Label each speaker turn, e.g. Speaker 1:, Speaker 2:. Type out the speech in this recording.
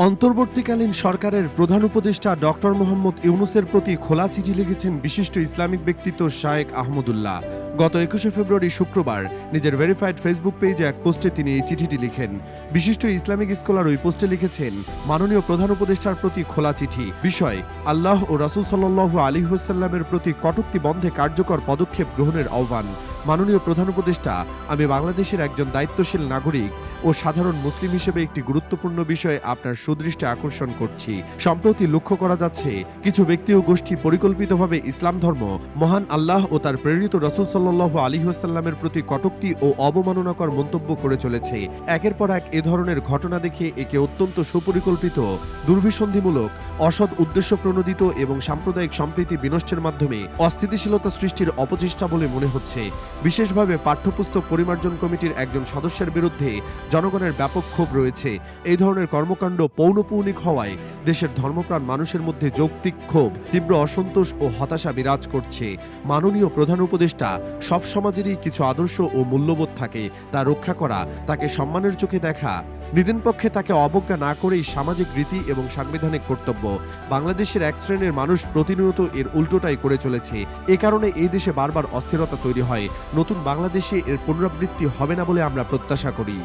Speaker 1: অন্তর্বর্তীকালীন সরকারের প্রধান উপদেষ্টা ডক্টর মোহাম্মদ ইউনূসের প্রতি খোলা চিঠি লিখেছেন বিশিষ্ট ইসলামিক ব্যক্তিত্ব শায়েখ আহমদুল্লাহ। গত 21শে ফেব্রুয়ারি শুক্রবার নিজের ভেরিফাইড ফেসবুক পেজে এক পোস্টে তিনি এই চিঠিটি লিখেন। বিশিষ্ট ইসলামিক স্কলার ওই পোস্টে লিখেছেন, মাননীয় প্রধান উপদেষ্টার প্রতি খোলা চিঠি। বিষয়, আল্লাহ ও রাসূল সাল্লাল্লাহু আলাইহি ওয়াসাল্লামের প্রতি কটূক্তি বন্ধে কার্যকর পদক্ষেপ গ্রহণের আহ্বান। মাননীয় প্রধান উপদেষ্টা, আমি বাংলাদেশের একজন দায়িত্বশীল নাগরিক ও সাধারণ মুসলিম হিসেবে একটি গুরুত্বপূর্ণ বিষয়ে আপনার সুদৃষ্টি আকর্ষণ করছি। সম্প্রতি লক্ষ্য করা যাচ্ছে কিছু ব্যক্তি ও গোষ্ঠী পরিকল্পিতভাবে ইসলাম ধর্ম, মহান আল্লাহ ও তার প্রেরিত রাসূল সাল্লাল্লাহু আলাইহি ওয়াসাল্লামের প্রতি কটূক্তি ও অবমাননাকর মন্তব্য করে চলেছে। একের পর এক এ ধরনের ঘটনা দেখে একে অত্যন্ত সুপরিকল্পিত, দুর্বিসন্ধিমূলক, অসৎ উদ্দেশ্য প্রণোদিত এবং সাম্প্রদায়িক সম্প্রীতি বিনষ্টের মাধ্যমে অস্থিতিশীলতা সৃষ্টির অপচেষ্টা বলে মনে হচ্ছে। বিশেষভাবে পাঠ্যপুস্তক পরিমার্জন কমিটির একজন সদস্যের বিরুদ্ধে জনগণের ব্যাপক ক্ষোভ রয়েছে। এই ধরনের কর্মকাণ্ড পৌনঃপুনিক হওয়ায় দেশের ধর্মপ্রাণ মানুষের মধ্যে যৌক্তিক ক্ষোভ, তীব্র অসন্তোষ ও হতাশা বিরাজ করছে। মাননীয় প্রধান উপদেষ্টা, সব সমাজেরই কিছু আদর্শ ও মূল্যবোধ থাকে, তা রক্ষা করা, তাকে সম্মানের চোখে দেখা, নিদেনপক্ষে তাকে অবজ্ঞা না করেই সামাজিক রীতি এবং সাংবিধানিক কর্তব্য। বাংলাদেশের এক শ্রেণীর মানুষ প্রতিনিয়ত এর উল্টোটাই করে চলেছে। এ কারণে এই দেশে বারবার অস্থিরতা তৈরি হয়। নতুন বাংলাদেশে এর পুনরাবৃত্তি হবে না বলে আমরা প্রত্যাশা করি।